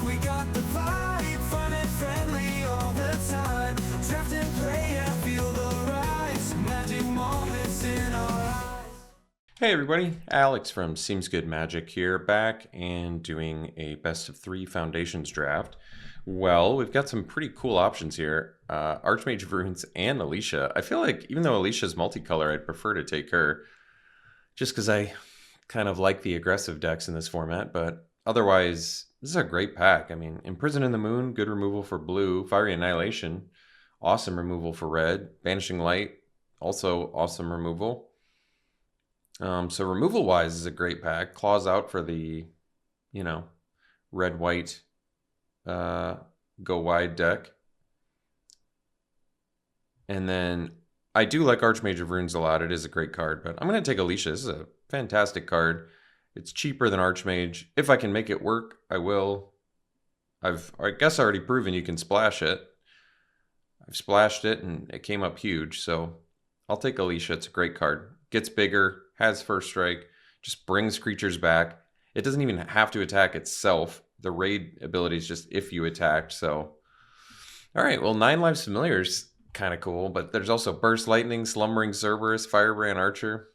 We got the vibe, fun and friendly all the time. Draft and play and feel the rise. Magic moments in our eyes. Hey everybody, Alex from SeemsGoodMagic here, back and doing a best of 3 Foundations draft. Well, we've got some pretty cool options here. Archmage of Runes and Alicia. I feel like even though Alicia's multicolor, I'd prefer to take her just because I kind of like the aggressive decks in this format, but otherwise, this is a great pack. I mean, Imprison in the Moon, good removal for blue. Fiery Annihilation, awesome removal for red. Banishing Light, also awesome removal. So removal-wise is a great pack. Claws out for the, red-white go wide deck. And then I do like Archmage of Runes a lot. It is a great card, but I'm going to take Alicia. This is a fantastic card. It's cheaper than Archmage. If I can make it work, I will. I guess already proven you can splash it. I've splashed it and it came up huge, so I'll take Alicia. It's a great card. Gets bigger, has first strike, just brings creatures back. It doesn't even have to attack itself. The raid ability is just if you attacked. So, all right, well, 9 Lives Familiar's kind of cool, but there's also Burst Lightning, Slumbering Cerberus, Firebrand Archer.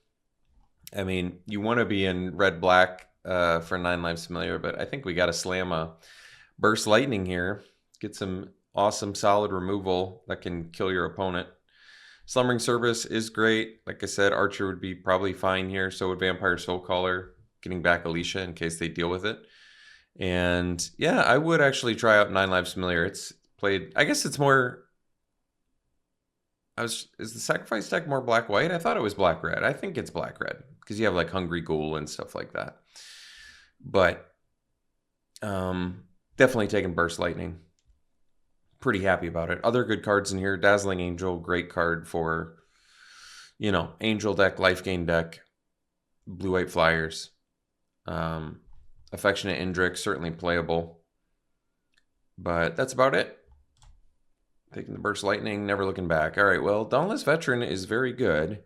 I mean, you want to be in red-black for 9 Lives Familiar, but I think we got to slam a Burst Lightning here. Get some awesome, solid removal that can kill your opponent. Slumbering Cerberus is great. Like I said, Archer would be probably fine here. So would Vampire Soulcaller, getting back Alicia in case they deal with it. And yeah, I would actually try out 9 Lives Familiar. It's played, I guess it's more, is the Sacrifice deck more black-white? I thought it was black-red. I think it's black-red because you have like Hungry Ghoul and stuff like that. But definitely taking Burst Lightning. Pretty happy about it. Other good cards in here. Dazzling Angel, great card for, Angel deck, life gain deck, blue-white flyers. Affectionate Indrik, certainly playable. But that's about it. Taking the Burst Lightning, never looking back. All right, well, Dauntless Veteran is very good.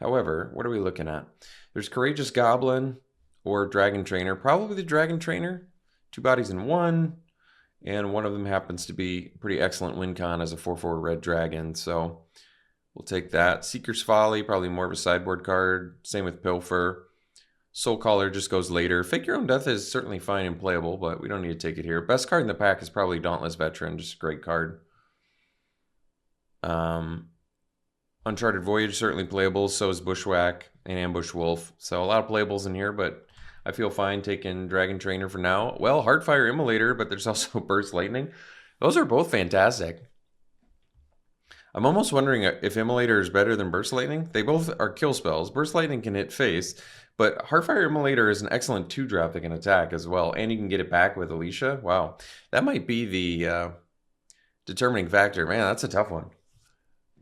However, what are we looking at? There's Courageous Goblin or Dragon Trainer. Probably the Dragon Trainer. 2 bodies in 1. And one of them happens to be pretty excellent win con as a 4/4 red dragon. So we'll take that. Seeker's Folly, probably more of a sideboard card. Same with Pilfer. Soulcaller just goes later. Fake Your Own Death is certainly fine and playable, but we don't need to take it here. Best card in the pack is probably Dauntless Veteran. Just a great card. Uncharted Voyage, certainly playable. So is Bushwhack and Ambush Wolf. So a lot of playables in here, but I feel fine taking Dragon Trainer for now. Well, Heartfire Immolator, but there's also Burst Lightning. Those are both fantastic. I'm almost wondering if Immolator is better than Burst Lightning. They both are kill spells. Burst Lightning can hit face, but Heartfire Immolator is an excellent 2-drop that can attack as well, and you can get it back with Alicia. Wow, that might be the determining factor. Man, that's a tough one.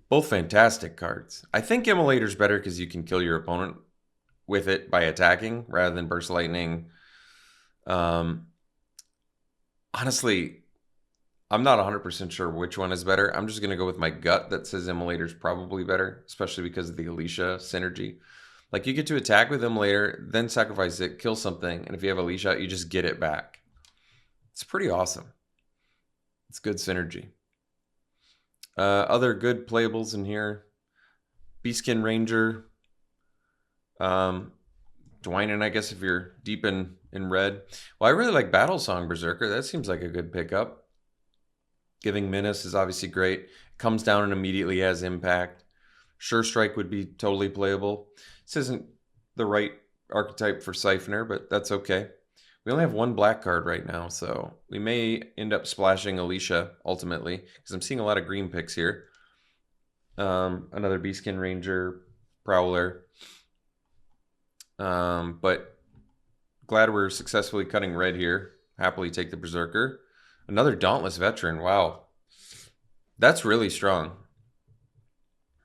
Both fantastic cards. I think Immolator's better because you can kill your opponent with it by attacking rather than Burst Lightning. Honestly, I'm not 100% sure which one is better. I'm just going to go with my gut that says Immolator's probably better, especially because of the Alicia synergy. Like, you get to attack with Immolator, then sacrifice it, kill something, and if you have Alicia, you just get it back. It's pretty awesome. It's good synergy. Other good playables in here. Beastskin Ranger. Dwynen, I guess, if you're deep in red. Well, I really like Battlesong Berserker. That seems like a good pickup. Giving Menace is obviously great. Comes down and immediately has impact. Sure Strike would be totally playable. This isn't the right archetype for Siphoner, but that's okay. We only have 1 black card right now, so we may end up splashing Alicia ultimately, because I'm seeing a lot of green picks here. Another Beastskin Ranger, Prowler. But glad we're successfully cutting red here. Happily take the Berserker. Another Dauntless Veteran. Wow. That's really strong.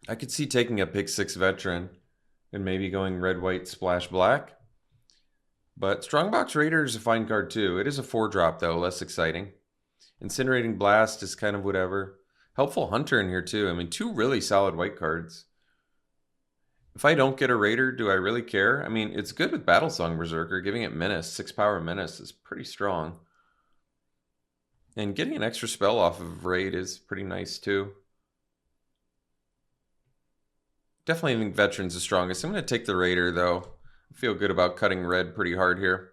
I could see taking a pick 6 Veteran and maybe going red, white, splash, black. But Strongbox Raider is a fine card too. It is a 4-drop though, less exciting. Incinerating Blast is kind of whatever. Helpful Hunter in here too. I mean, 2 really solid white cards. If I don't get a Raider, do I really care? I mean, it's good with Battlesong Berserker. Giving it Menace, 6 power Menace is pretty strong. And getting an extra spell off of Raid is pretty nice too. Definitely think Veteran's the strongest. I'm going to take the Raider though. I feel good about cutting red pretty hard here.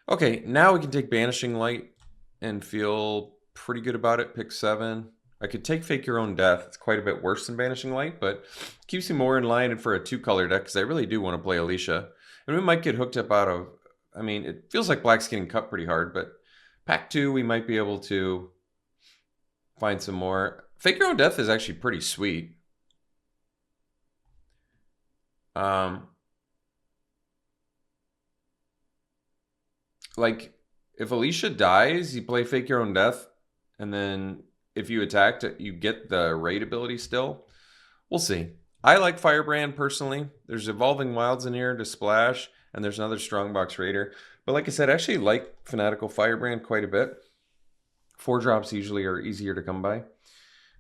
Okay, now we can take Banishing Light and feel pretty good about it. Pick 7. I could take Fake Your Own Death. It's quite a bit worse than Banishing Light, but keeps you more in line for a 2-color deck because I really do want to play Alicia. And we might get hooked up out of... I mean, it feels like Black's getting cut pretty hard, but pack 2, we might be able to find some more. Fake Your Own Death is actually pretty sweet. Like, if Alicia dies, you play Fake Your Own Death, and then if you attacked, you get the raid ability still. We'll see. I like Firebrand personally. There's Evolving Wilds in here to splash, and there's another Strongbox Raider. But like I said, I actually like Fanatical Firebrand quite a bit. 4-drops usually are easier to come by.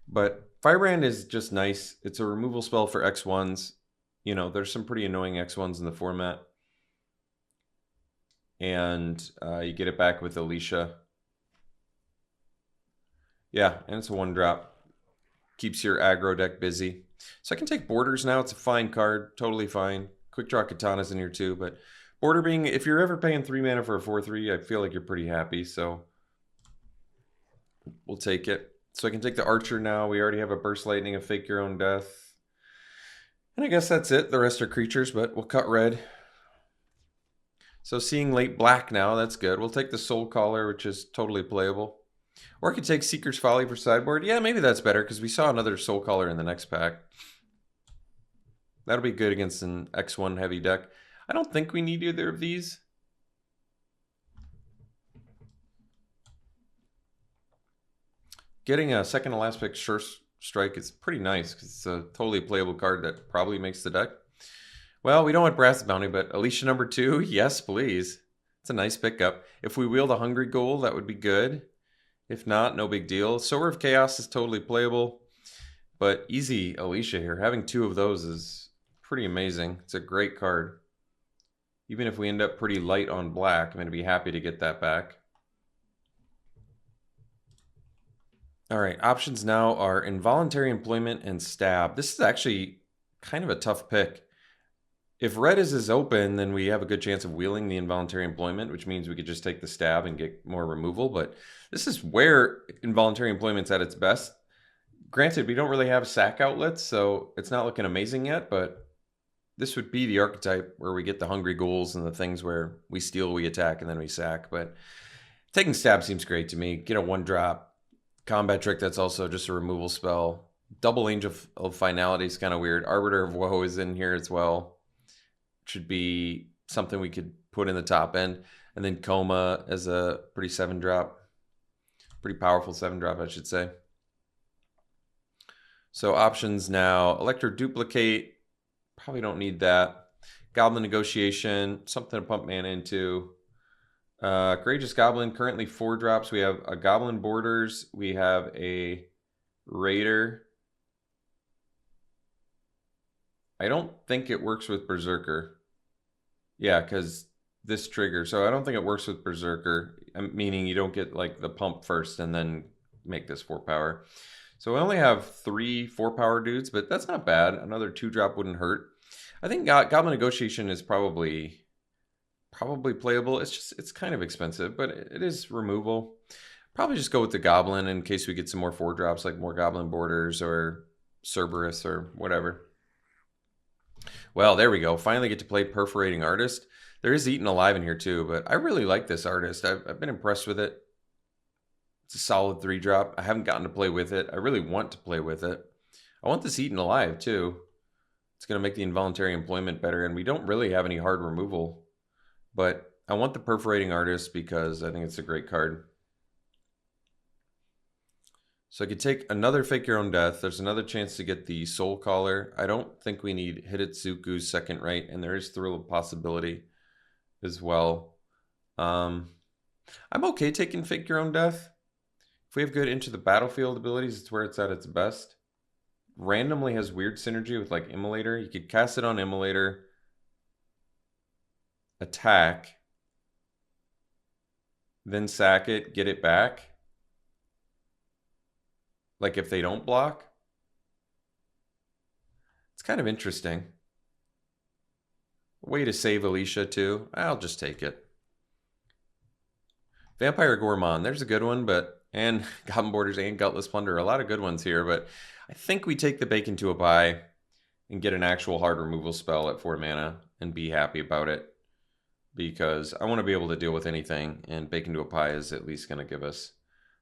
But Firebrand is just nice. It's a removal spell for X1s. You know, there's some pretty annoying X1s in the format. And you get it back with Alicia. Yeah, and it's a 1-drop. Keeps your aggro deck busy. So I can take Borders now. It's a fine card. Totally fine. Quick Draw Katana's in here too. But Border being, if you're ever paying 3 mana for a 4/3, I feel like you're pretty happy. So we'll take it. So I can take the Archer now. We already have a Burst Lightning, a Fake Your Own Death. And I guess that's it. The rest are creatures, but we'll cut red. So seeing late black now, that's good. We'll take the Soul Caller, which is totally playable. Or I could take Seeker's Folly for sideboard. Yeah, maybe that's better because we saw another Soul Caller in the next pack. That'll be good against an X1 heavy deck. I don't think we need either of these. Getting a second to last pick Sure Strike is pretty nice because it's a totally playable card that probably makes the deck. Well, we don't want Brass Bounty, but Alicia number 2, yes, please. It's a nice pickup. If we wield a Hungry Ghoul, that would be good. If not, no big deal. Sower of Chaos is totally playable, but easy Alicia here. Having 2 of those is pretty amazing. It's a great card. Even if we end up pretty light on black, I'm going to be happy to get that back. All right, options now are Involuntary Employment and Stab. This is actually kind of a tough pick. If red is open, then we have a good chance of wheeling the Involuntary Employment, which means we could just take the Stab and get more removal. But this is where Involuntary Employment's at its best. Granted, we don't really have sack outlets, so it's not looking amazing yet, but this would be the archetype where we get the Hungry Ghouls and the things where we steal, we attack, and then we sack. But taking Stab seems great to me. Get a 1-drop. Combat Trick, that's also just a removal spell. Double Angel of Finality is kind of weird. Arbiter of Woe is in here as well. Should be something we could put in the top end. And then Coma as a pretty 7-drop. Pretty powerful 7-drop, I should say. So options now. Electro Duplicate. Probably don't need that. Goblin Negotiation. Something to pump mana into. Courageous Goblin. Currently 4-drops. We have a Goblin Borders. We have a Raider. I don't think it works with Berserker. Yeah, because this trigger. So I don't think it works with Berserker, meaning you don't get like the pump first and then make this 4-power. So we only have 3 4-power dudes, but that's not bad. Another 2-drop wouldn't hurt. I think Goblin Negotiation is probably playable. It's kind of expensive, but it is removal. Probably just go with the Goblin in case we get some more 4-drops, like more Goblin Borders or Cerberus or whatever. Well, there we go. Finally get to play Perforating Artist. There is Eaten Alive in here too, but I really like this artist. I've been impressed with it. It's a solid 3-drop. I haven't gotten to play with it. I really want to play with it. I want this Eaten Alive too. It's going to make the Involuntary Employment better, and we don't really have any hard removal. But I want the Perforating Artist because I think it's a great card. So I could take another Fake Your Own Death. There's another chance to get the Soul Caller. I don't think we need Hidetsugu's Second Right, and there is Thrill of Possibility as well. I'm okay taking Fake Your Own Death. If we have good Into the Battlefield abilities, it's where it's at its best. Randomly has weird synergy with like Immolator. You could cast it on Immolator, attack, then sack it, get it back. Like if they don't block. It's kind of interesting. Way to save Alicia too. I'll just take it. Vampire Gourmand, there's a good one, and Goblin Borders and Gutless Plunder, a lot of good ones here, but I think we take the Bacon to a Pie and get an actual hard removal spell at 4 mana and be happy about it, because I want to be able to deal with anything, and Bacon to a Pie is at least going to give us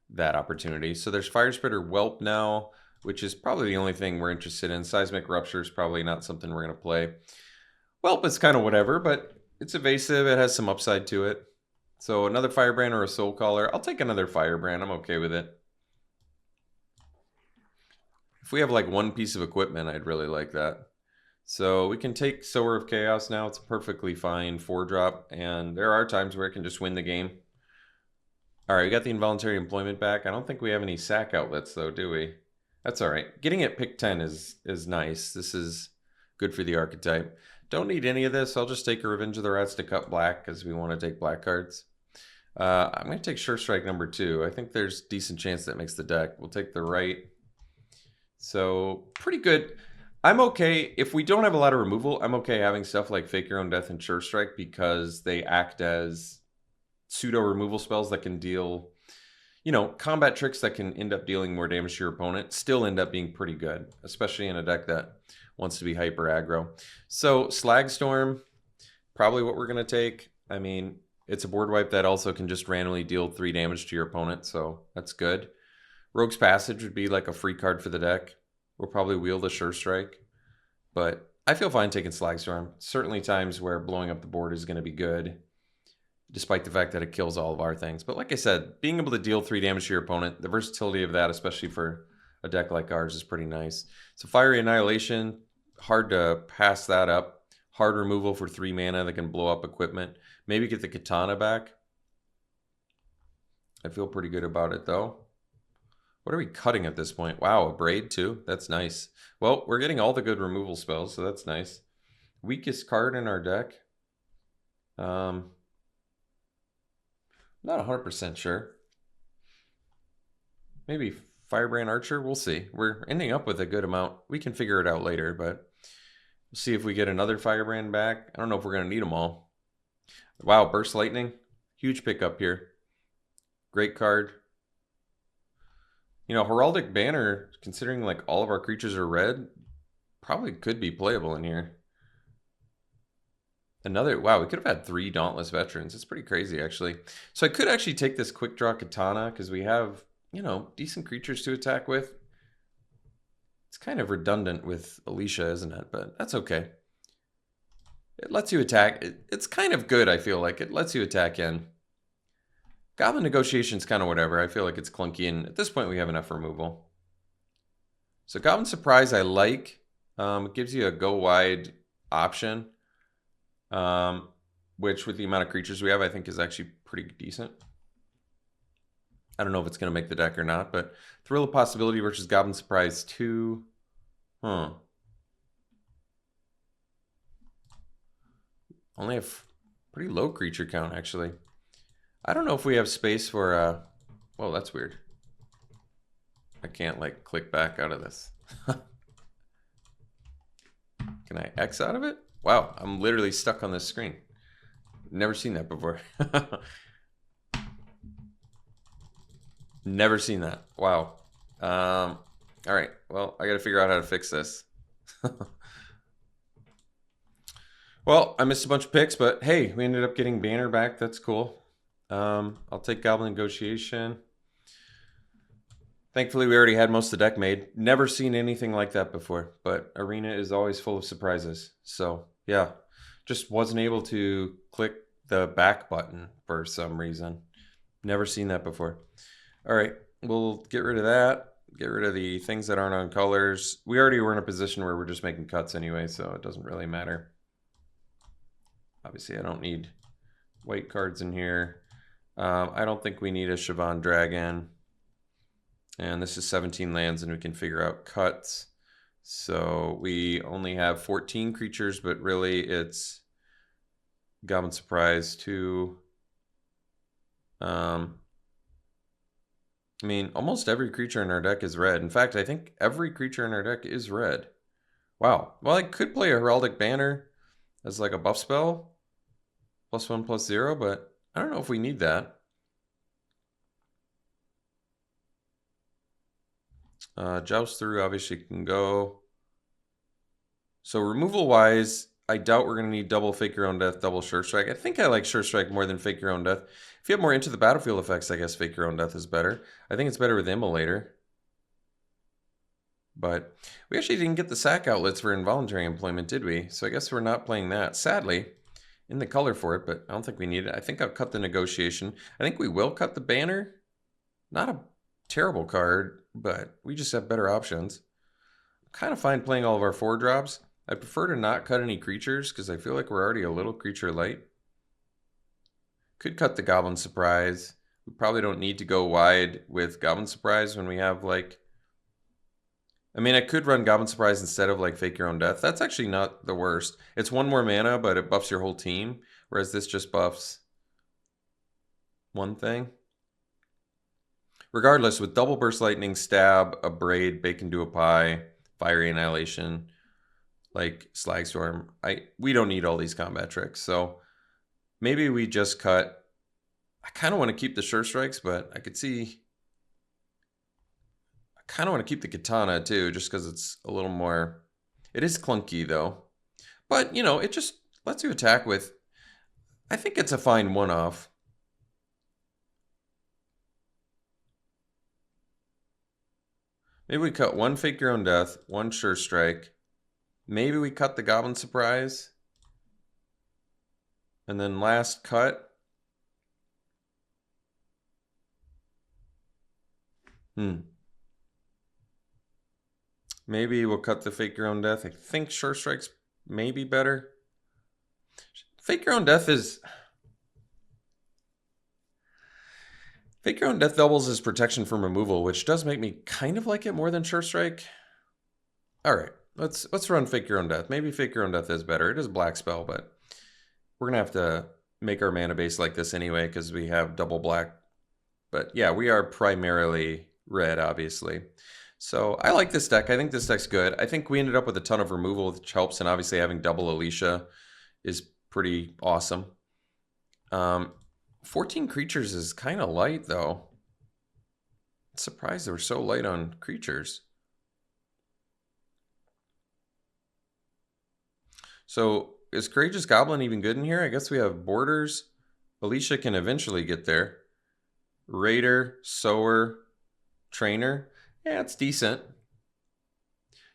that opportunity. So there's Fire Spitter Whelp now, which is probably the only thing we're interested in. Seismic Rupture is probably not something we're going to play. Whelp is kind of whatever, but it's evasive. It has some upside to it. So another Firebrand or a Soul Caller. I'll take another Firebrand. I'm okay with it. If we have like one piece of equipment, I'd really like that. So we can take Sower of Chaos now. It's a perfectly fine 4-drop, and there are times where it can just win the game. All right, we got the Involuntary Employment back. I don't think we have any sack outlets though, do we? That's all right. Getting it pick 10 is nice. This is good for the archetype. Don't need any of this. I'll just take a Revenge of the Rats to cut black because we want to take black cards. I'm going to take Sure Strike number 2. I think there's a decent chance that makes the deck. We'll take the right. So pretty good. I'm okay. If we don't have a lot of removal, I'm okay having stuff like Fake Your Own Death and Sure Strike because they act as pseudo removal spells that can deal, you know, combat tricks that can end up dealing more damage to your opponent, still end up being pretty good, especially in a deck that wants to be hyper aggro. So Slagstorm, probably what we're going to take. I mean, it's a board wipe that also can just randomly deal 3 damage to your opponent, so that's good. Rogue's Passage would be like a free card for the deck. We'll probably wield a Sure Strike, but I feel fine taking Slagstorm. Certainly times where blowing up the board is going to be good, despite the fact that it kills all of our things. But like I said, being able to deal 3 damage to your opponent, the versatility of that, especially for a deck like ours, is pretty nice. So Fiery Annihilation, hard to pass that up. Hard removal for 3 mana that can blow up equipment. Maybe get the Katana back. I feel pretty good about it though. What are we cutting at this point? Wow, a Braid too. That's nice. Well, we're getting all the good removal spells, so that's nice. Weakest card in our deck. Not 100% sure. Maybe Firebrand Archer. We'll see. We're ending up with a good amount. We can figure it out later, but we'll see if we get another Firebrand back. I don't know if we're going to need them all. Wow, Burst Lightning. Huge pickup here. Great card. You know, Heraldic Banner, considering like all of our creatures are red, probably could be playable in here. Another, wow, we could have had 3 Dauntless Veterans. It's pretty crazy, actually. So I could actually take this Quick Draw Katana because we have, you know, decent creatures to attack with. It's kind of redundant with Alicia, isn't it? But that's okay. It lets you attack. It's kind of good, I feel like. It lets you attack in. Goblin Negotiation's kind of whatever. I feel like it's clunky, and at this point we have enough removal. So Goblin Surprise I like. It gives you a go wide option, which with the amount of creatures we have, I think is actually pretty decent. I don't know if it's going to make the deck or not, but Thrill of Possibility versus Goblin Surprise 2. Only a pretty low creature count, actually. I don't know if we have space for, well, that's weird. I can't, like, click back out of this. Can I X out of it? Wow, I'm literally stuck on this screen. Never seen that before. Never seen that. Wow. All right, well, I got to figure out how to fix this. Well, I missed a bunch of picks, but hey, we ended up getting Banner back. That's cool. I'll take Goblin Negotiation. Thankfully, we already had most of the deck made. Never seen anything like that before, but Arena is always full of surprises. So, yeah, just wasn't able to click the back button for some reason. Never seen that before. All right, we'll get rid of that. Get rid of the things that aren't on colors. We already were in a position where we're just making cuts anyway, so it doesn't really matter. Obviously, I don't need white cards in here. I don't think we need a Siobhan Dragon. And this is 17 lands, and we can figure out cuts. So we only have 14 creatures, but really it's Goblin Surprise 2. I mean, almost every creature in our deck is red. In fact, I think every creature in our deck is red. Wow. Well, I could play a Heraldic Banner as like a buff spell. +1/+0, but I don't know if we need that. Joust through obviously can go. So removal wise, I doubt we're going to need double Fake Your Own Death, double Sure Strike. I think I like Sure Strike more than Fake Your Own Death. If you have more Into the Battlefield effects, I guess Fake Your Own Death is better. I think it's better with Immolator. But we actually didn't get the sack outlets for involuntary employment, did we? So I guess we're not playing that. Sadly, in the color for it, but I don't think we need it. I think I'll cut the negotiation. I think we will cut the banner. Not a terrible card, but we just have better options. I'm kind of fine playing all of our 4-drops. I prefer to not cut any creatures because I feel like we're already a little creature light. Could cut the Goblin Surprise. We probably don't need to go wide with Goblin Surprise when we have like... I mean, I could run Goblin Surprise instead of like Fake Your Own Death. That's actually not the worst. It's 1 more mana, but it buffs your whole team, whereas this just buffs one thing. Regardless, with Double Burst Lightning, Stab, Abrade, Bake into a Pie, Fiery Annihilation, like Slagstorm, we don't need all these combat tricks. So maybe we just cut. I kind of want to keep the Sure Strikes, but I could see... I kind of want to keep the Katana too, just because it's a little more... It is clunky though. But, you know, it just lets you attack with... I think it's a fine one-off. Maybe we cut 1 Fake Your Own Death, 1 Sure Strike. Maybe we cut the Goblin Surprise. And then last cut. Maybe we'll cut the Fake Your Own Death. I think Sure Strike's maybe better. Fake Your Own Death is... Fake Your Own Death doubles as protection from removal, which does make me kind of like it more than Sure Strike. All right, let's run Fake Your Own Death. Maybe Fake Your Own Death is better. It is a black spell, but we're going to have to make our mana base like this anyway because we have double black. But yeah, we are primarily red, obviously. So I like this deck. I think this deck's good. I think we ended up with a ton of removal, which helps, and obviously having double Alicia is pretty awesome. 14 creatures is kind of light, though. I'm surprised they were so light on creatures. So is Courageous Goblin even good in here? I guess we have Borders. Alicia can eventually get there. Raider, Sower, Trainer. Yeah, it's decent.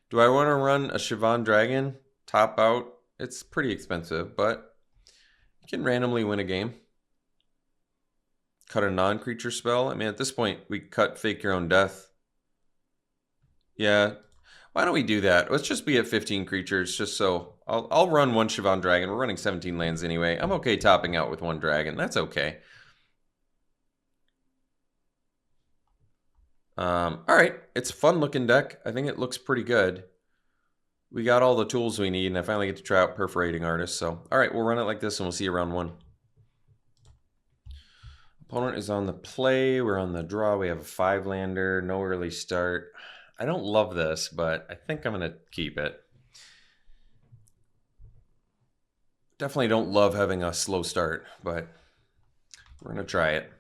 Do I want to run a Siobhan Dragon? Top out? It's pretty expensive, but you can randomly win a game. Cut a non-creature spell. I mean, at this point, we cut Fake Your Own Death. Yeah. Why don't we do that? Let's just be at 15 creatures, just so... I'll run 1 Siobhan Dragon. We're running 17 lands anyway. I'm okay topping out with 1 dragon. That's okay. All right. It's a fun-looking deck. I think it looks pretty good. We got all the tools we need, and I finally get to try out Perforating Artist. So, all right, we'll run it like this, and we'll see you round 1. Opponent is on the play. We're on the draw. We have a 5-lander. No early start. I don't love this, but I think I'm going to keep it. Definitely don't love having a slow start, but we're going to try it.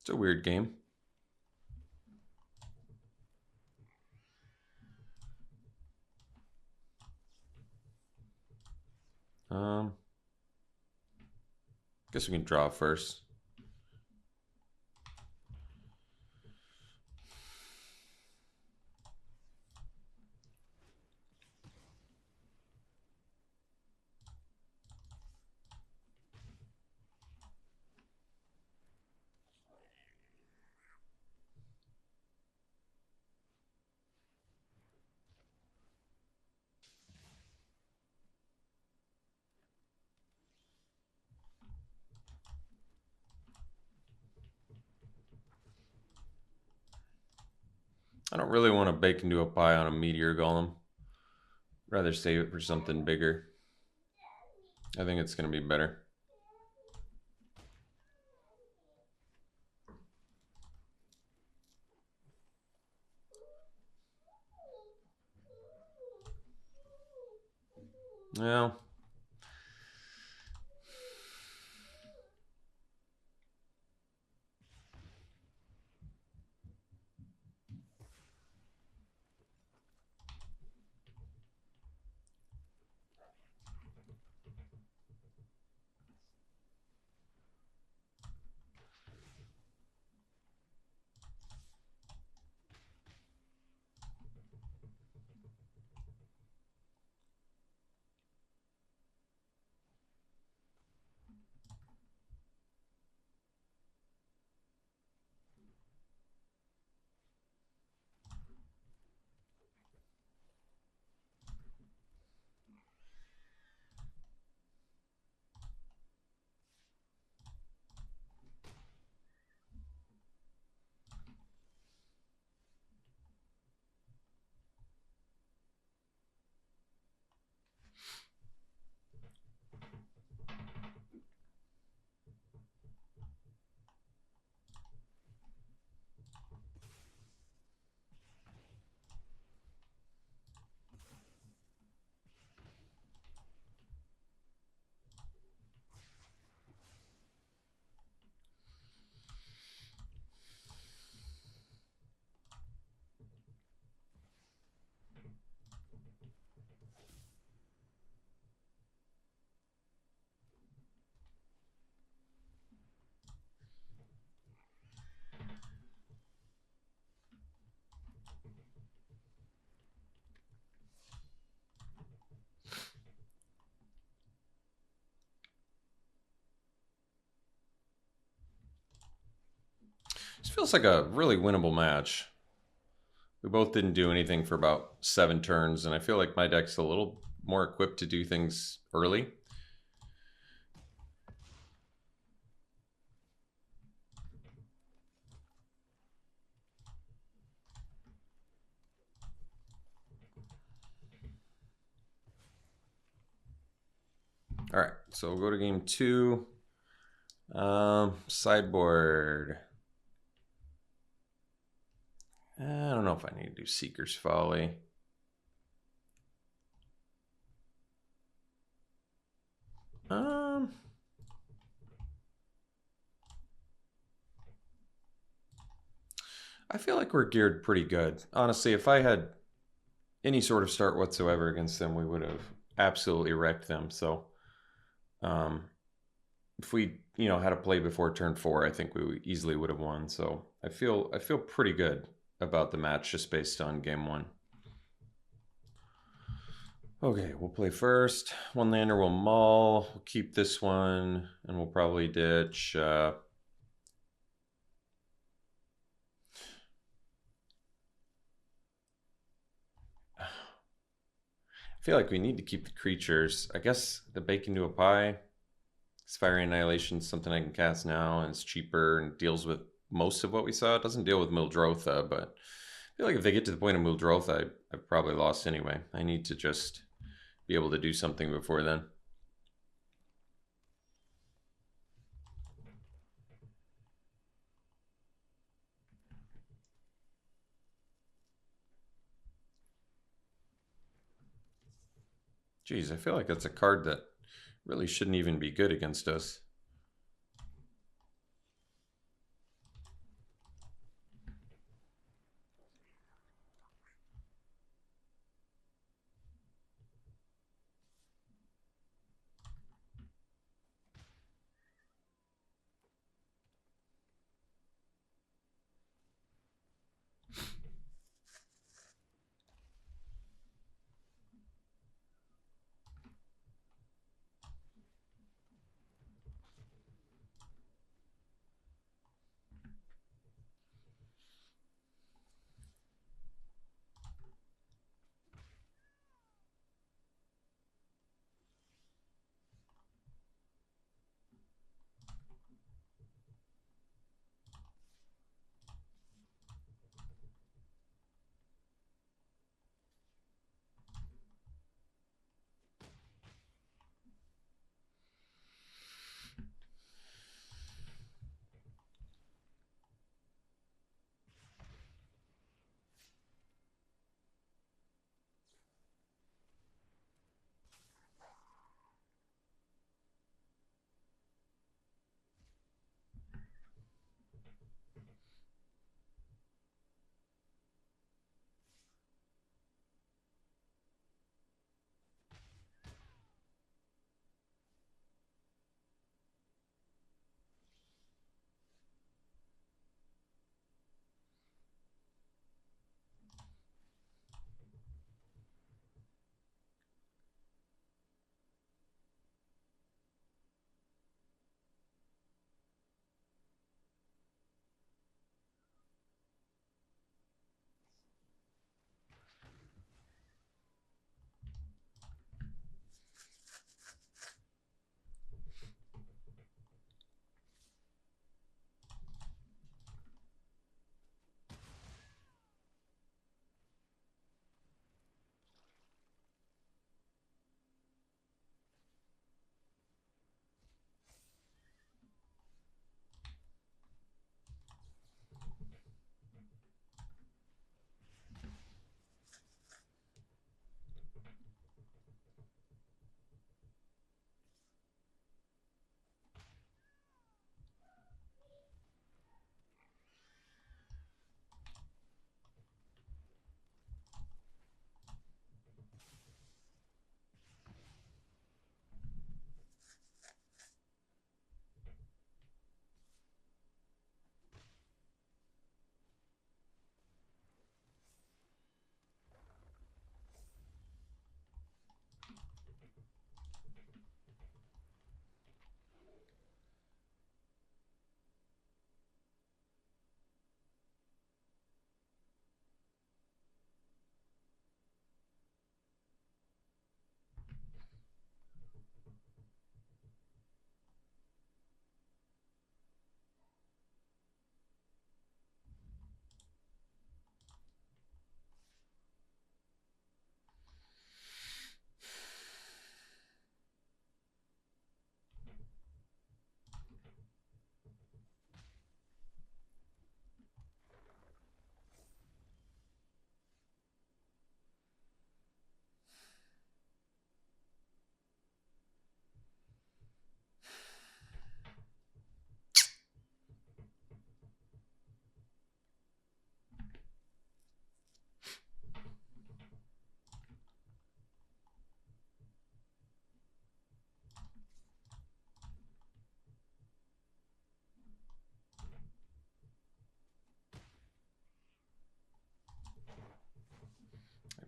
It's a weird game. Guess we can draw first. I don't really want to bake into a pie on a meteor golem. I'd rather save it for something bigger. I think it's going to be better. Well, this feels like a really winnable match. We both didn't do anything for about 7 turns, and I feel like my deck's a little more equipped to do things early. All right, so we'll go to game 2. Sideboard. I don't know if I need to do Seeker's Folly. I feel like we're geared pretty good. Honestly, if I had any sort of start whatsoever against them, we would have absolutely wrecked them. So if we, had a play before turn 4, I think we easily would have won. So I feel pretty good about the match just based on game 1. Okay, we'll play first. 1 lander will maul. We'll keep this one, and we'll probably ditch. I feel like we need to keep the creatures. I guess the bake into a pie. Fiery Annihilation is something I can cast now, and it's cheaper and deals with most of what we saw. It doesn't deal with Mildrotha, but I feel like if they get to the point of Mildrotha, I've probably lost anyway. I need to just be able to do something before then. Geez, I feel like that's a card that really shouldn't even be good against us.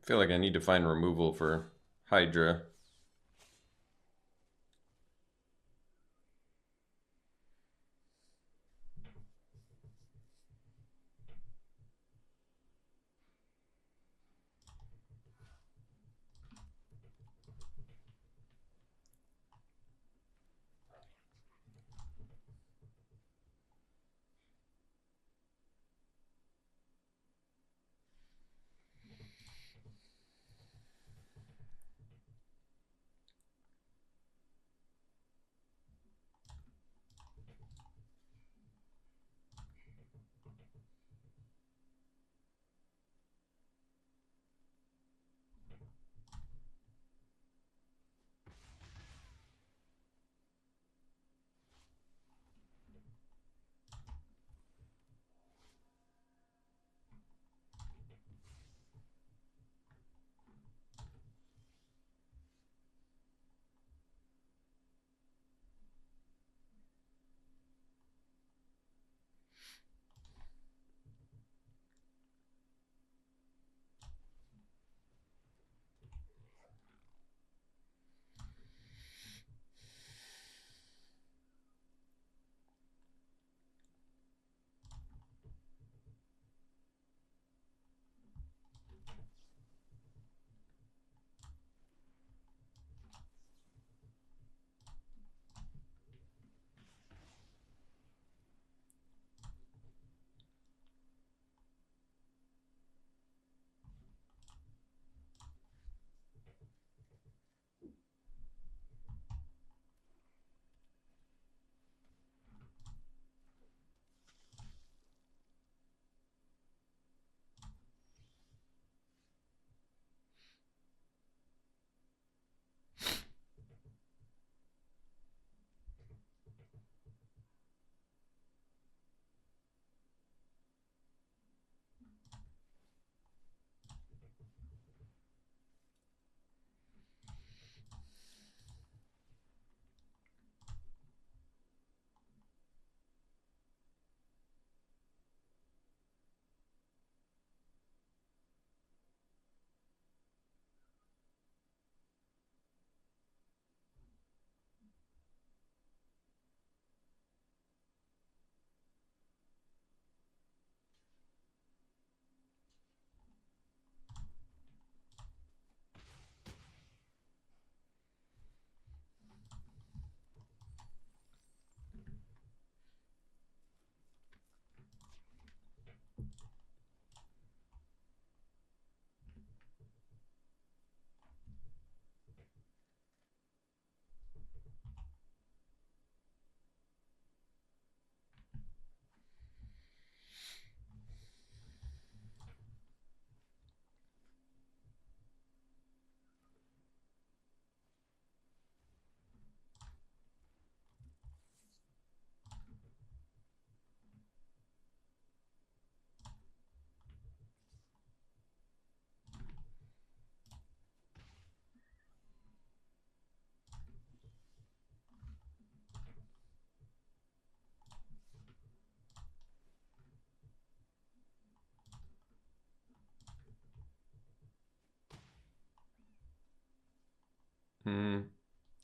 feel like I need to find removal for Hydra.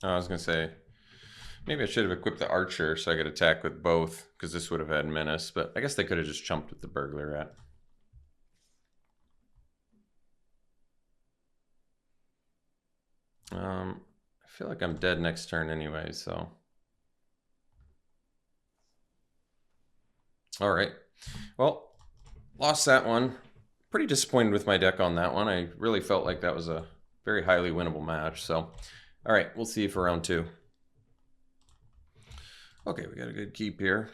I was gonna say maybe I should have equipped the archer so I could attack with both, because this would have had menace, but I guess they could have just chumped with the burglar rat. I feel like I'm dead next turn anyway, so. All right. Well, lost that one. Pretty disappointed with my deck on that one. I really felt like that was a very highly winnable match. So, all right, we'll see you for round 2. Okay, we got a good keep here.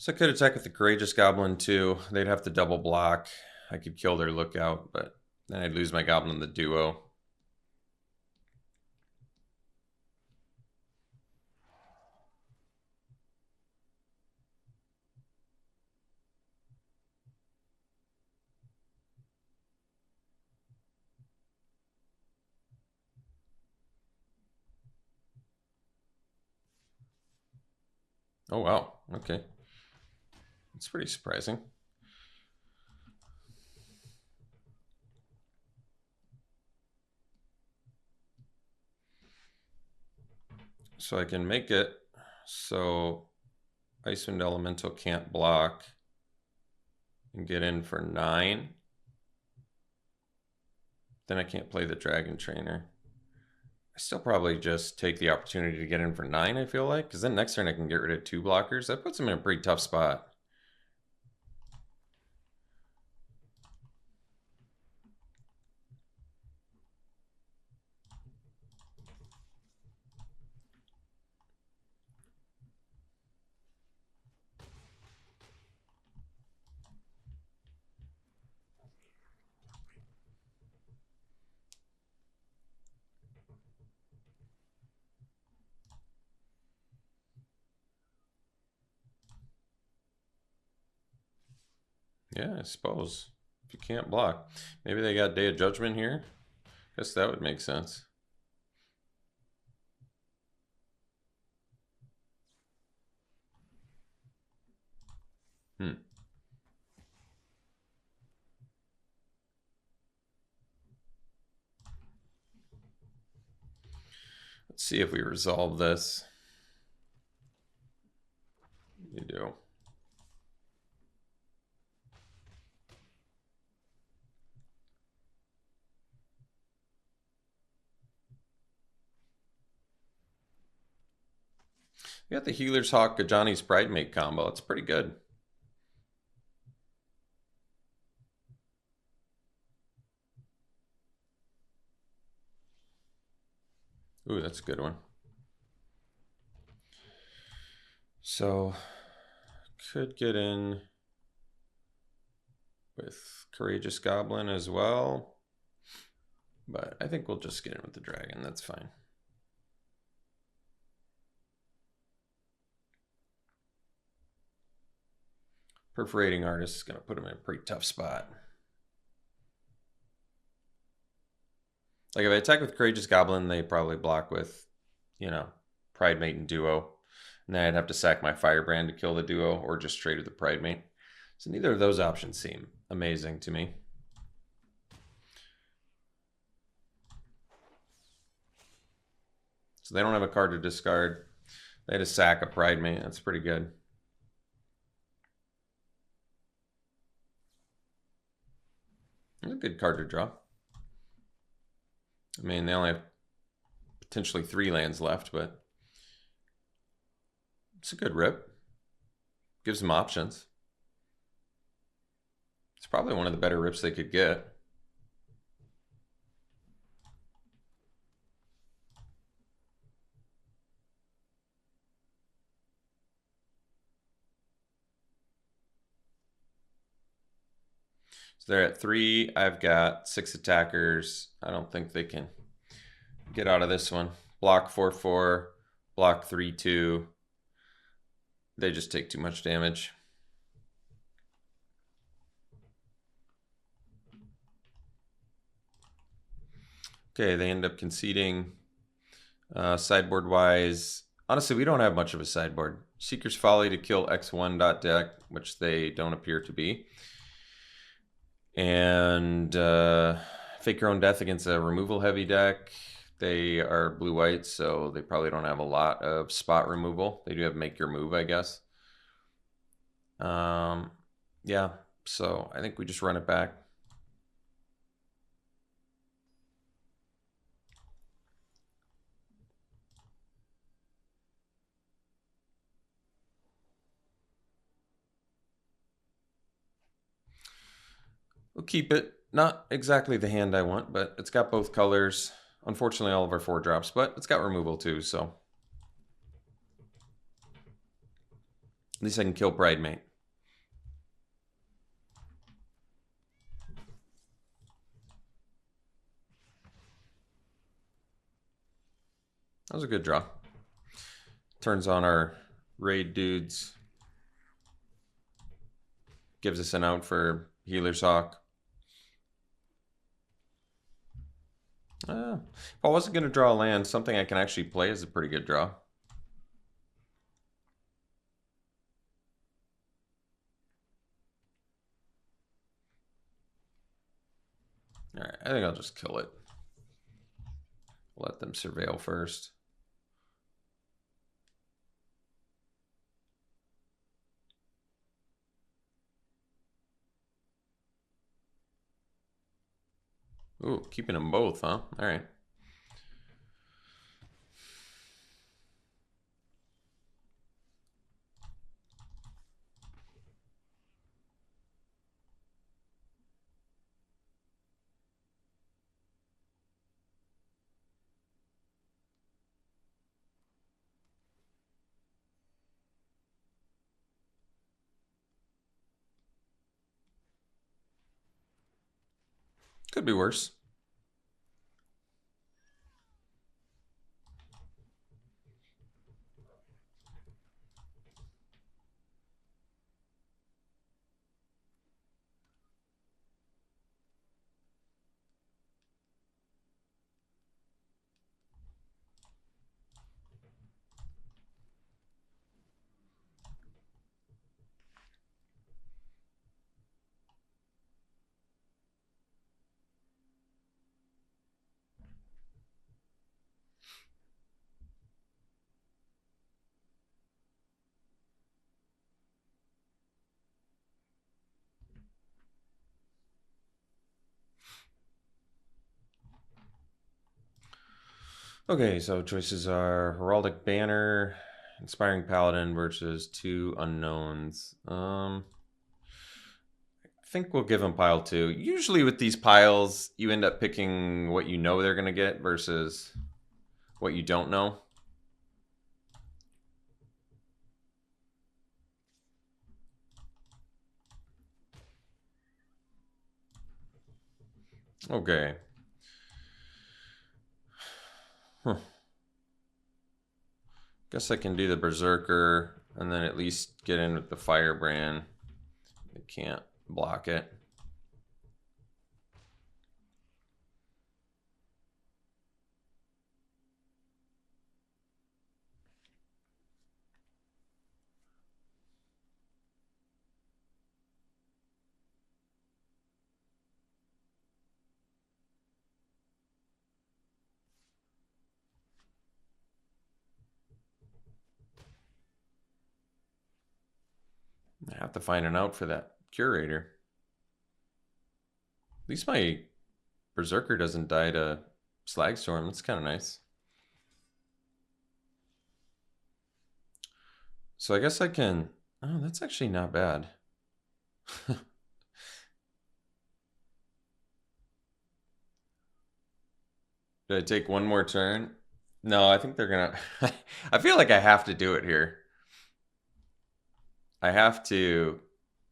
So I could attack with the Courageous Goblin too. They'd have to double block. I could kill their Lookout, but then I'd lose my Goblin in the duo. Oh, wow. Okay. That's pretty surprising. So I can make it so Icewind Elemental can't block and get in for 9. Then I can't play the Dragon Trainer. I still probably just take the opportunity to get in for 9, I feel like, because then next turn I can get rid of 2 blockers. That puts him in a pretty tough spot. Yeah, I suppose. If you can't block. Maybe they got Day of Judgment here. Guess that would make sense. Let's see if we resolve this. You do. We got the Healer's Hawk Johnny's Bridemate combo. It's pretty good. Ooh, that's a good one. So, could get in with Courageous Goblin as well. But I think we'll just get in with the Dragon. That's fine. Perforating Artist is going to put him in a pretty tough spot. Like if I attack with Courageous Goblin, they probably block with, you know, Pridemate and Duo. And then I'd have to sack my Firebrand to kill the Duo or just trade with the Pridemate. So neither of those options seem amazing to me. So they don't have a card to discard. They had to sack a Pridemate. That's pretty good. A good card to draw. I mean, they only have potentially 3 lands left, but it's a good rip. Gives them options. It's probably one of the better rips they could get. So they're at 3. I've got 6 attackers. I don't think they can get out of this one. Block 4/4, block 3/2. They just take too much damage. Okay, they end up conceding. Sideboard wise, honestly, we don't have much of a sideboard. Seeker's Folly to kill X1 deck, which they don't appear to be. And Fake Your Own Death against a removal heavy deck. They are blue-white, so they probably don't have a lot of spot removal. They do have Make Your Move, I guess. Yeah, so I think we just run it back. We'll keep it. Not exactly the hand I want, but it's got both colors. Unfortunately, all of our 4-drops, but it's got removal too, so. least I can kill Bridemate. That was a good draw. Turns on our raid dudes. Gives us an out for Healer's Hawk. If I wasn't going to draw a land, something I can actually play is a pretty good draw. Alright, I think I'll just kill it. Let them surveil first. Ooh, keeping them both, huh? Alright. Could be worse. Okay, so choices are Heraldic Banner, Inspiring Paladin versus 2 unknowns. I think we'll give them pile 2. Usually with these piles, you end up picking what you know they're going to get versus what you don't know. Okay. Guess I can do the Berserker and then at least get in with the Firebrand. They can't block it. I have to find an out for that Curator. At least my Berserker doesn't die to Slagstorm. That's kind of nice. So I guess I can... Oh, that's actually not bad. Did I take one more turn? No, I think they're gonna... I feel like I have to do it here. I have to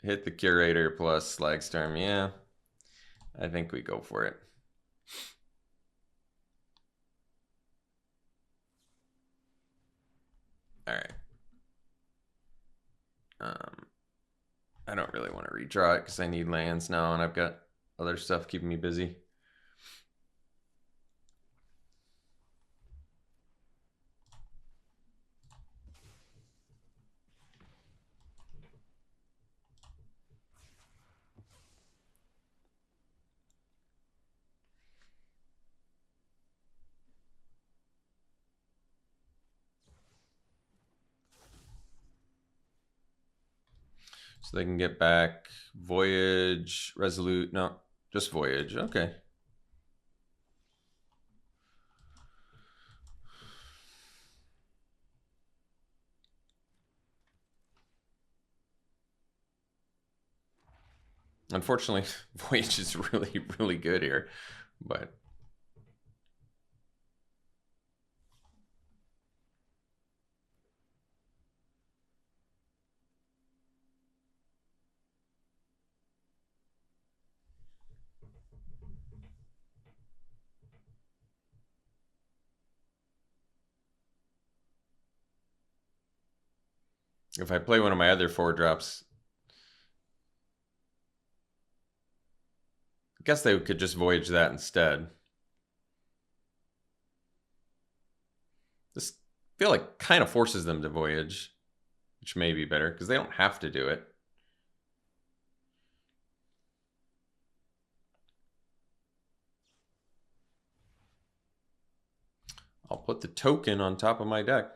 hit the Curator plus Slagstorm. Yeah, I think we go for it. All right. I don't really want to redraw it because I need lands now, and I've got other stuff keeping me busy. So they can get back Voyage, Resolute. No, just Voyage. Okay. Unfortunately, Voyage is really, really good here, but If I play one of my other 4-drops, I guess they could just voyage that instead. This feel like kind of forces them to voyage, which may be better because they don't have to do it. I'll put the token on top of my deck.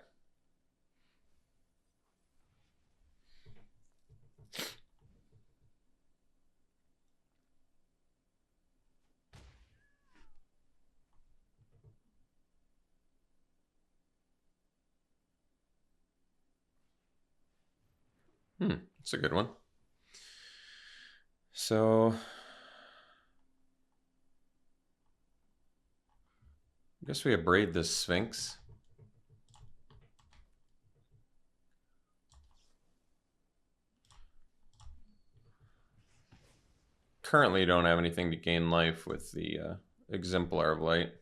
That's a good one. So I guess we abrade this Sphinx. Currently don't have anything to gain life with the Exemplar of Light.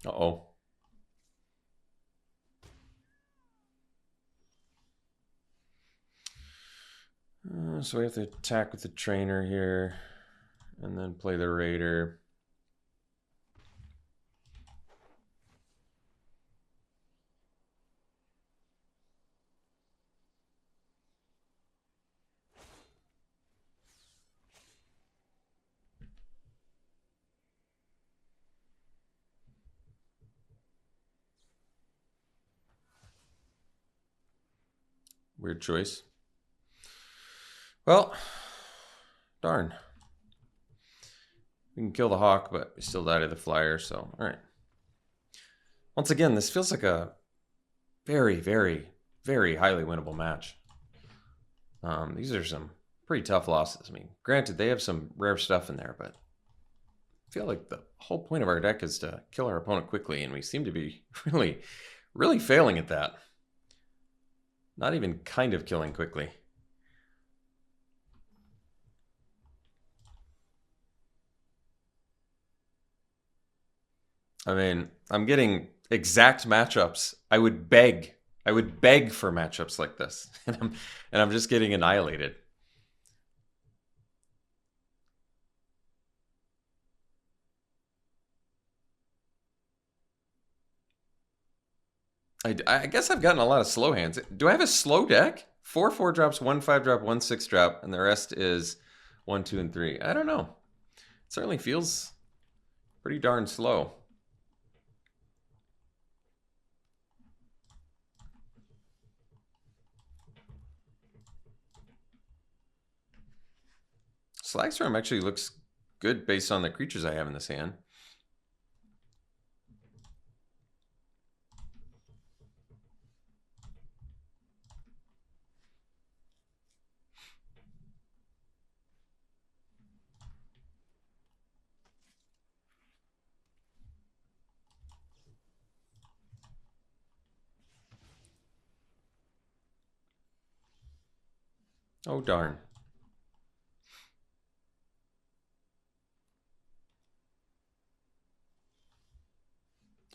Uh-oh. So we have to attack with the trainer here and then play the raider. Weird choice. Well, darn. We can kill the hawk, but we still die to the flyer, so all right. Once again, this feels like a very, very, very highly winnable match. These are some pretty tough losses. I mean, granted, they have some rare stuff in there, but I feel like the whole point of our deck is to kill our opponent quickly, and we seem to be really, really failing at that. Not even kind of killing quickly. I mean, I'm getting exact matchups. I would beg for matchups like this, and I'm just getting annihilated. I guess I've gotten a lot of slow hands. Do I have a slow deck? 4 4-drops, 1 5-drop, 1 6-drop, and the rest is 1 2 and 3. I don't know. It certainly feels pretty darn slow. Slagstorm actually looks good based on the creatures I have in this hand. Oh, darn.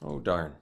Oh, darn.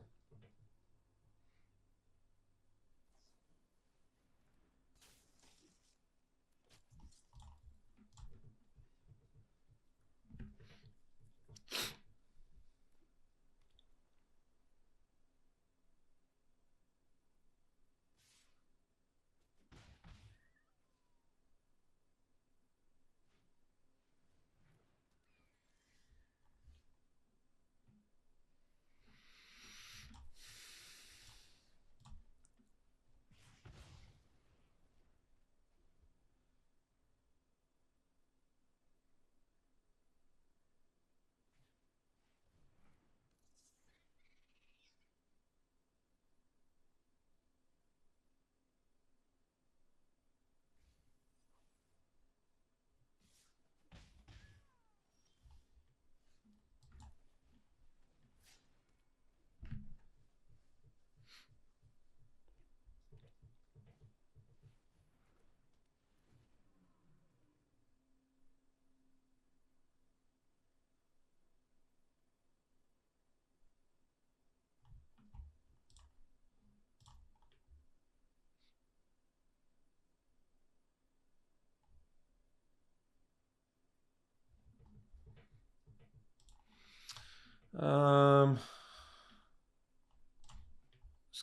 Let's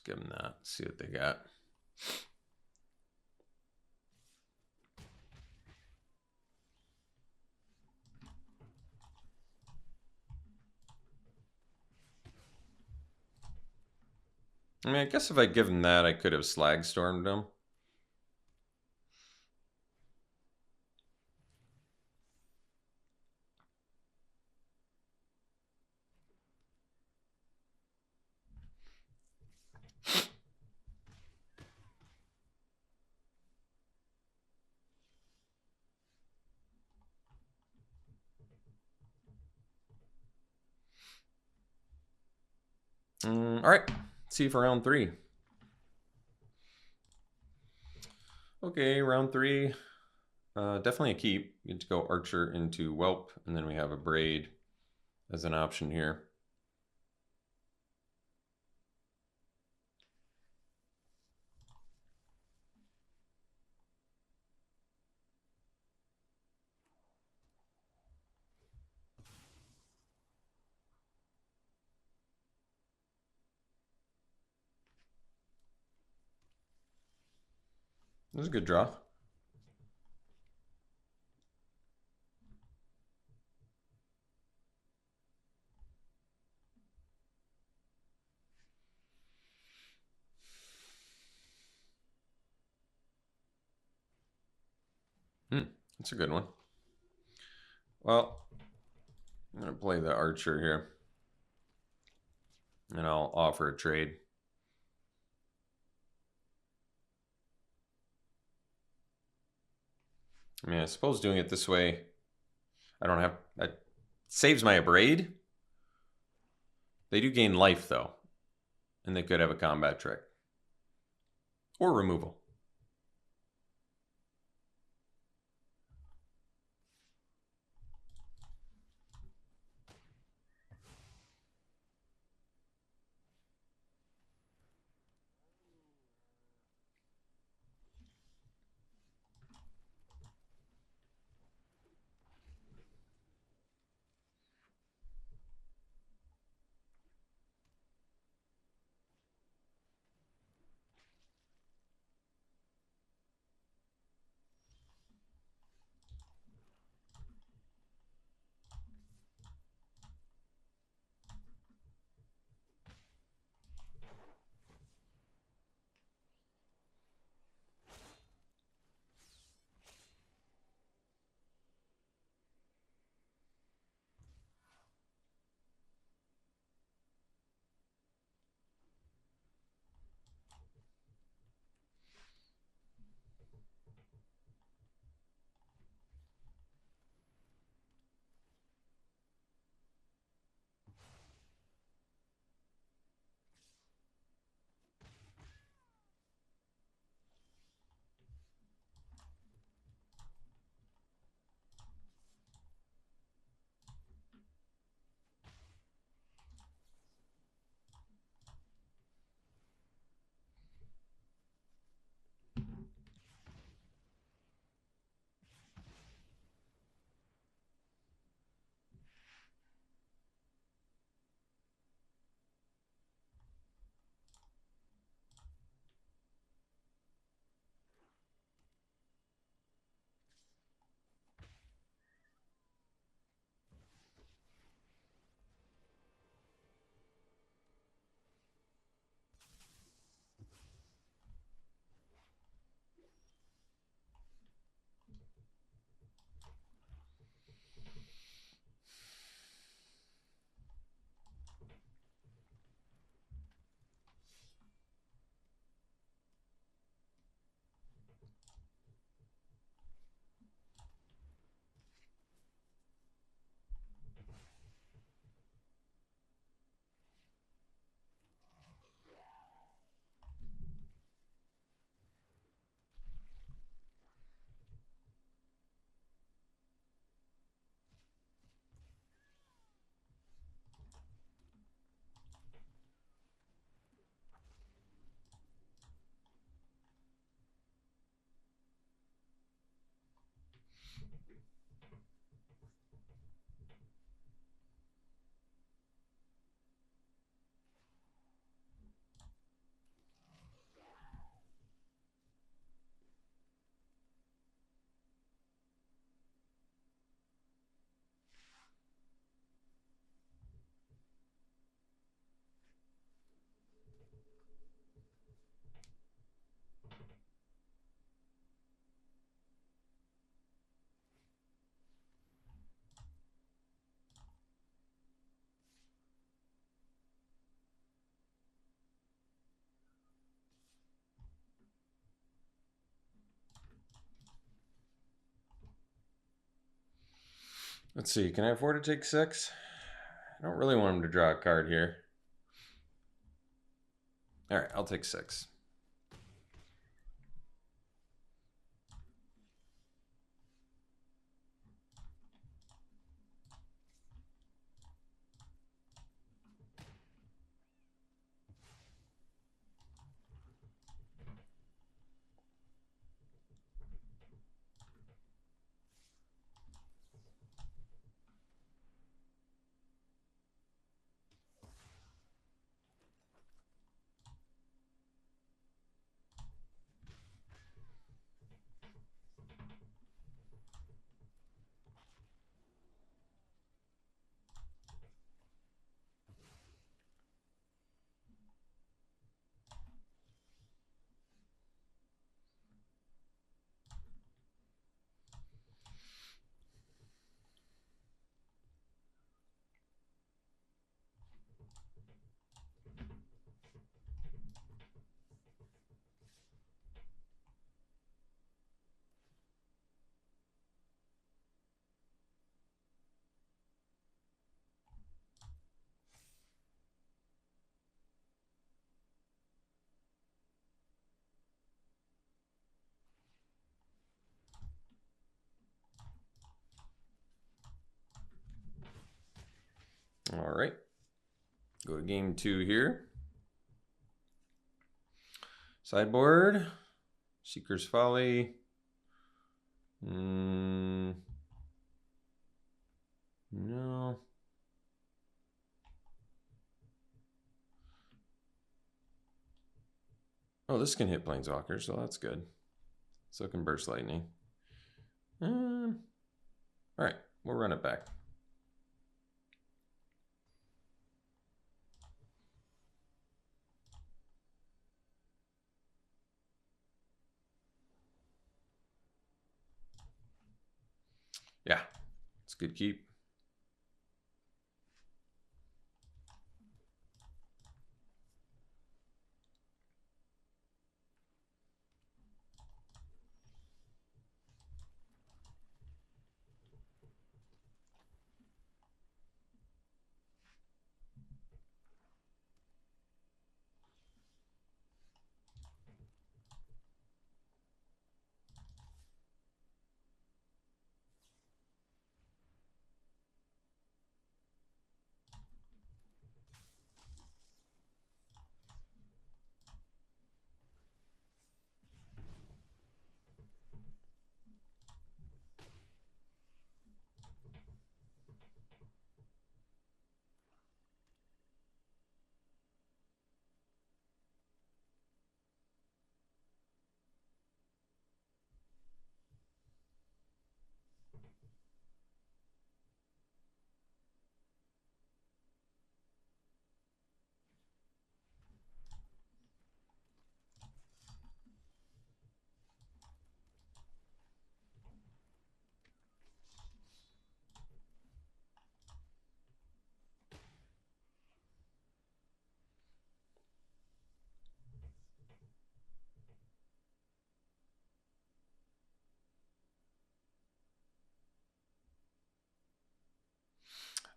give them that. See what they got. I mean, I guess if I give them that, I could have slag stormed them. All right, see you for round 3. Okay, round 3. Definitely a keep. You get to go Archer into Whelp, and then we have a Braid as an option here. This is a good draw. That's a good one. Well, I'm going to play the Archer here. And I'll offer a trade. I mean, I suppose doing it this way, I don't have... That saves my Braid. They do gain life, though. And they could have a combat trick. Or removal. Let's see, can I afford to take 6? I don't really want him to draw a card here. All right, I'll take 6. All right. Go to game 2 here. Sideboard. Seeker's Folly. No. Oh, this can hit Planeswalkers, so that's good. So it can Burst Lightning. All right, we'll run it back. Yeah, it's a good keep.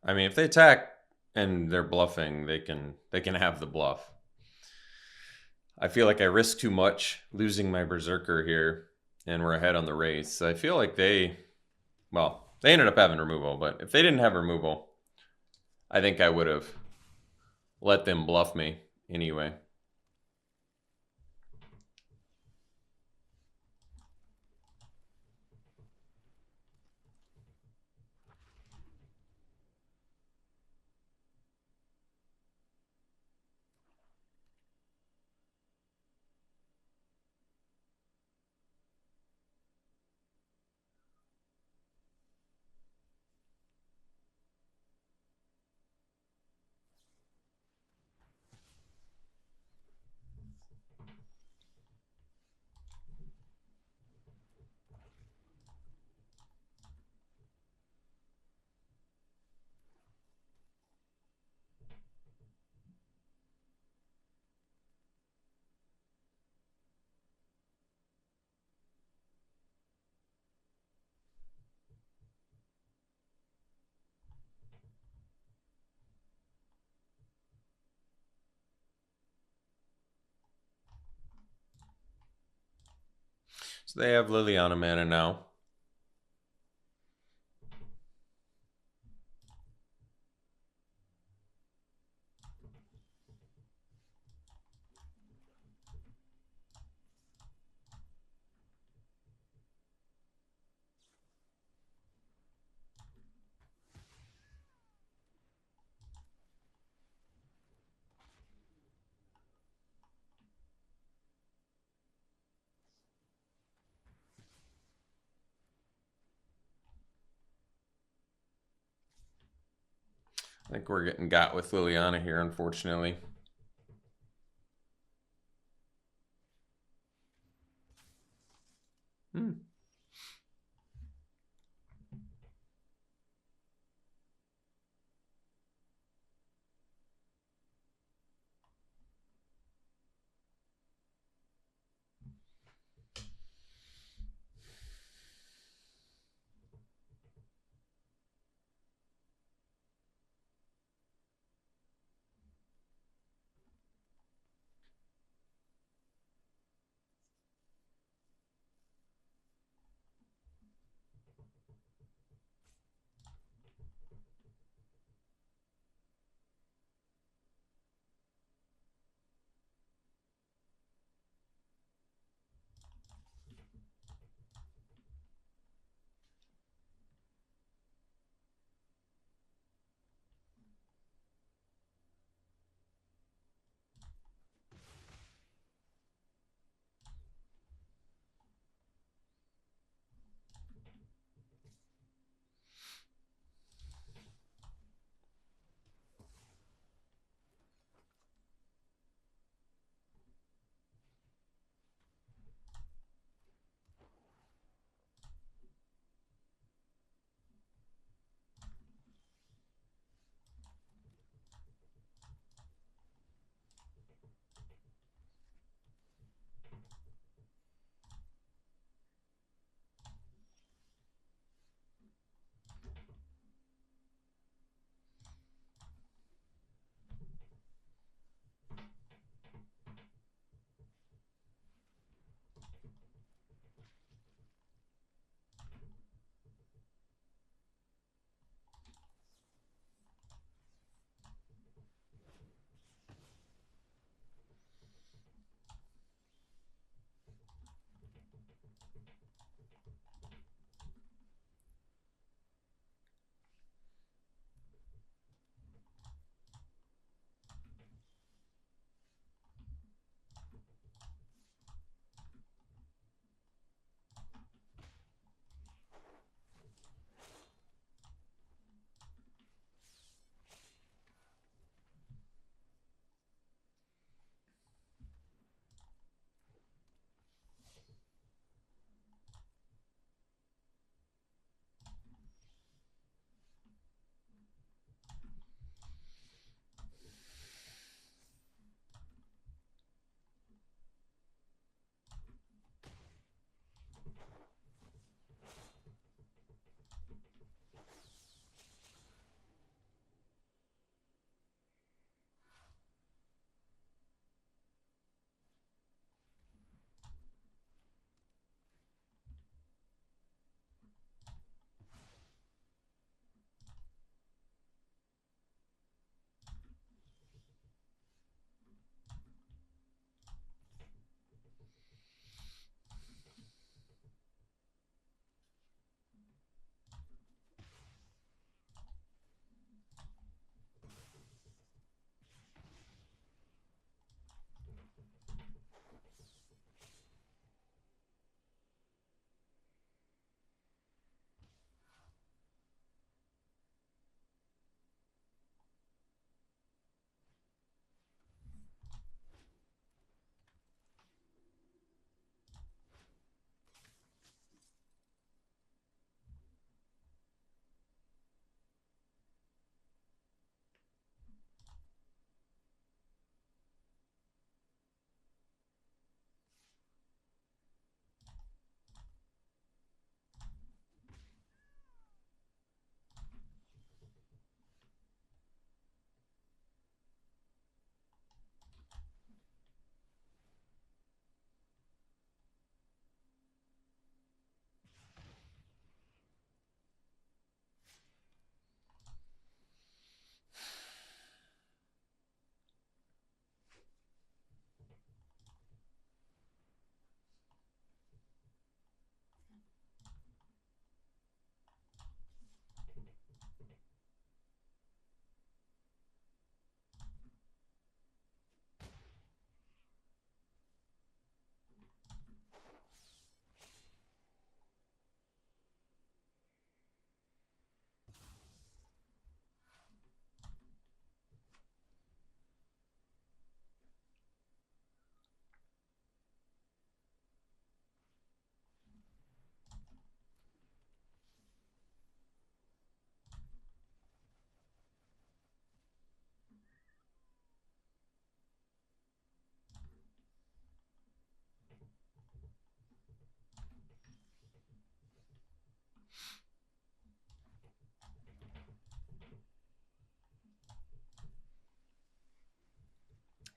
I mean, if they attack and they're bluffing, they can have the bluff. I feel like I risk too much losing my Berserker here, and we're ahead on the race. I feel like they ended up having removal, but if they didn't have removal, I think I would have let them bluff me anyway. They have Liliana mana now. I think we're getting got with Liliana here, unfortunately.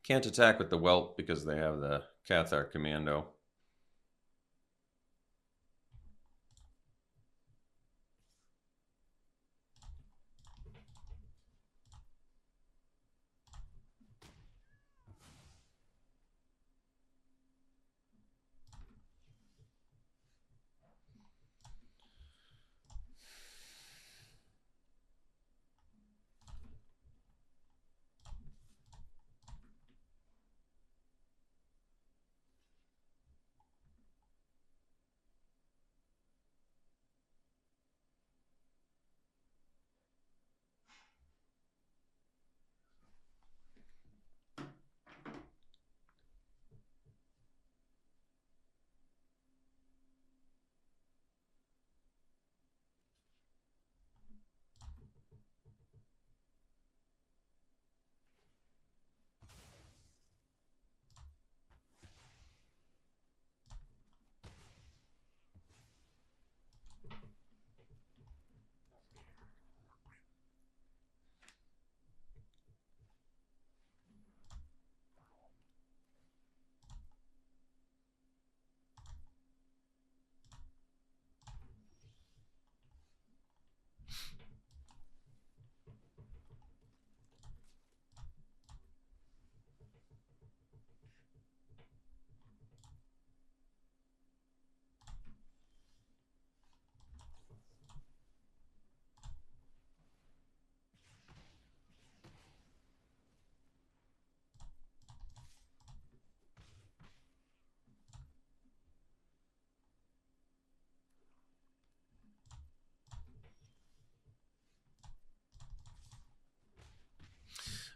Can't attack with the Welt because they have the Cathar Commando.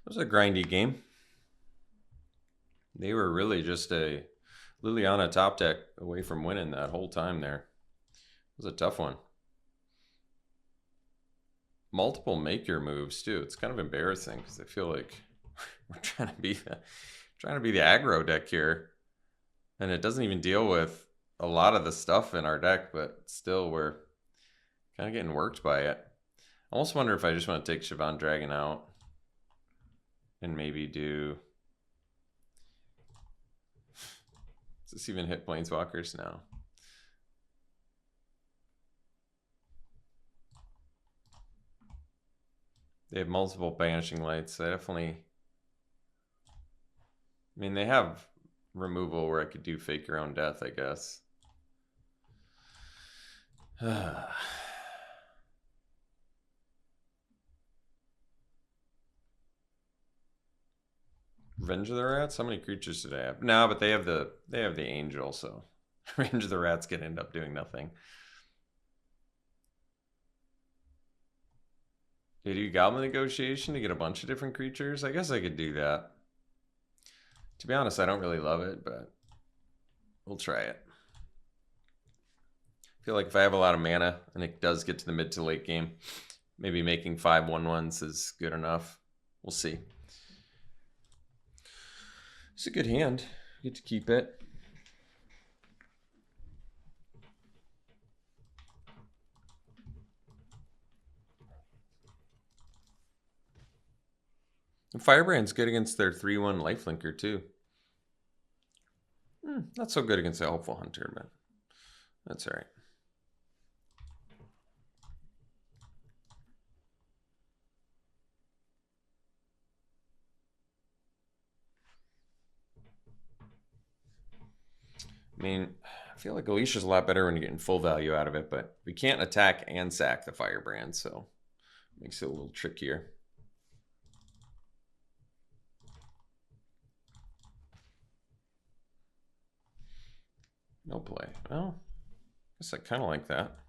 It was a grindy game. They were really just a Liliana top deck away from winning that whole time there. It was a tough one. Multiple make your moves too. It's kind of embarrassing because I feel like we're trying to be the aggro deck here, and it doesn't even deal with a lot of the stuff in our deck, but still we're kind of getting worked by it. I almost wonder if I just want to take Siobhan Dragon out and maybe do. Does this even hit Planeswalkers now? They have multiple Banishing Lights. I definitely. I mean, they have removal where I could do Fake Your Own Death, I guess. Revenge of the Rats? How many creatures did I have? No, but they have the Angel, so Revenge of the Rats can end up doing nothing. They do Goblin Negotiation to get a bunch of different creatures? I guess I could do that. To be honest, I don't really love it, but we'll try it. I feel like if I have a lot of mana and it does get to the mid to late game, maybe making 5 1/1s is good enough. We'll see. It's a good hand. You get to keep it. And Firebrand's good against their 3/1 lifelinker too. Not so good against the Helpful Hunter, but that's all right. I mean, I feel like Alicia's a lot better when you're getting full value out of it, but we can't attack and sack the Firebrand, so it makes it a little trickier. No play. Well, I guess I kind of like that.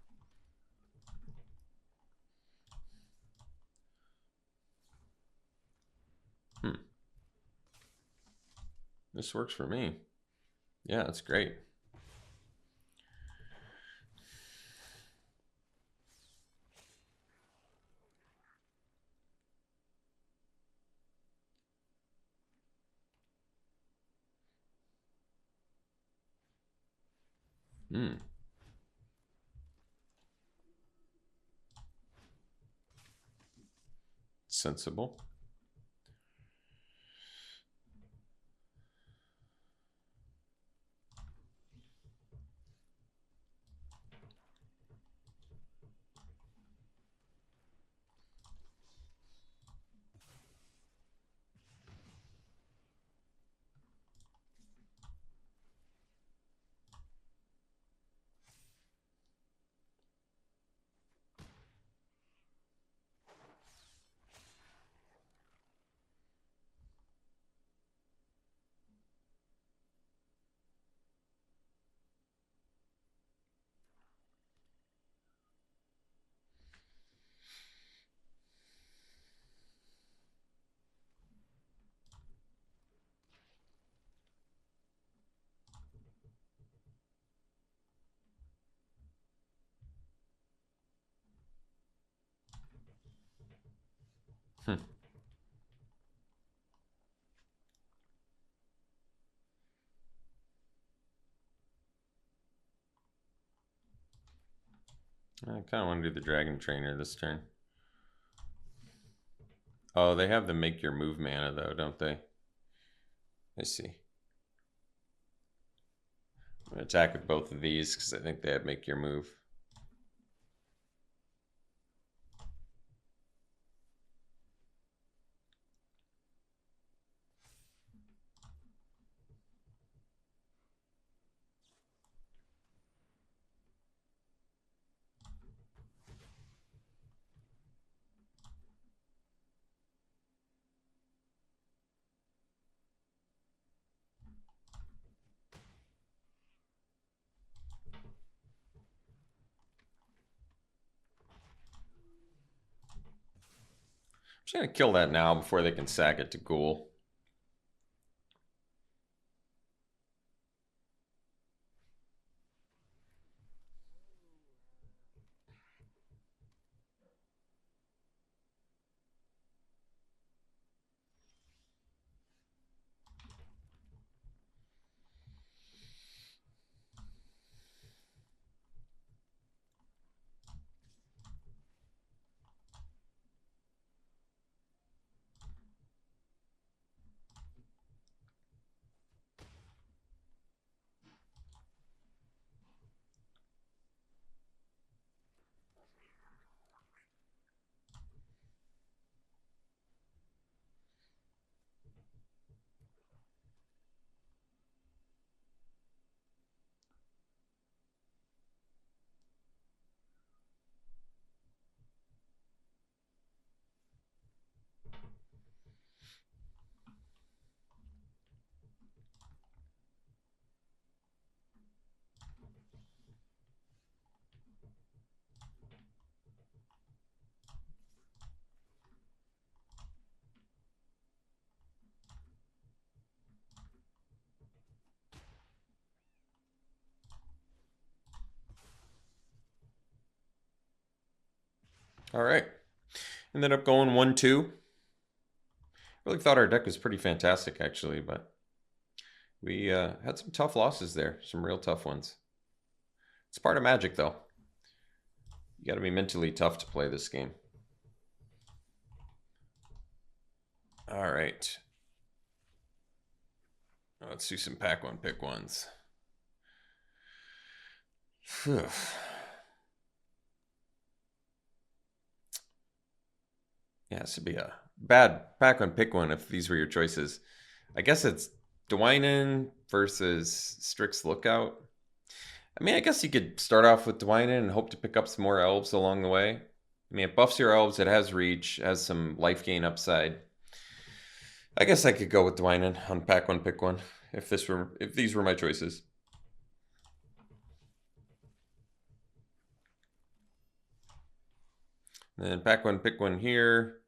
This works for me. Yeah, that's great. Sensible. Hmm. I kind of want to do the Dragon Trainer this turn. Oh, they have the make your move mana though, don't they? I see. I'm going to attack with both of these because I think they have make your move. I'm just going to kill that now before they can sack it to Ghoul. All right. Ended up going 1-2. Really thought our deck was pretty fantastic, actually, but we had some tough losses there. Some real tough ones. It's part of Magic, though. You got to be mentally tough to play this game. All right. Let's do some pack one, pick ones. Yeah, this would be a bad pack one, pick one if these were your choices. I guess it's Dwynen versus Strix Lookout. I mean, I guess you could start off with Dwynen and hope to pick up some more elves along the way. I mean, it buffs your elves, it has reach, has some life gain upside. I guess I could go with Dwynen on pack one, pick one if these were my choices. And then pack one, pick one here.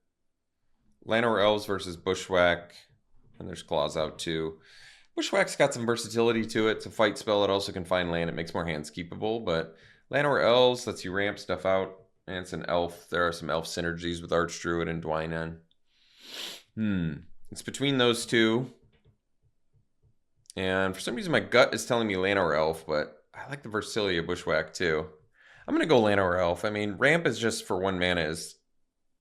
Llanowar Elves versus Bushwhack. And there's Claws out too. Bushwhack's got some versatility to it. It's a fight spell. It also can find land. It makes more hands keepable. But Llanowar Elves lets you ramp stuff out. And it's an elf. There are some elf synergies with Archdruid and Dwynen. It's between those two. And for some reason, my gut is telling me Llanowar Elf, but I like the versatility of Bushwhack too. I'm going to go Llanowar Elf. I mean, ramp is just for 1 mana is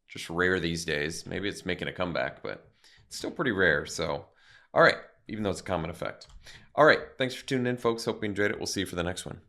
just rare these days. Maybe it's making a comeback, but it's still pretty rare. So, all right, even though it's a common effect. All right, thanks for tuning in, folks. Hope you enjoyed it. We'll see you for the next one.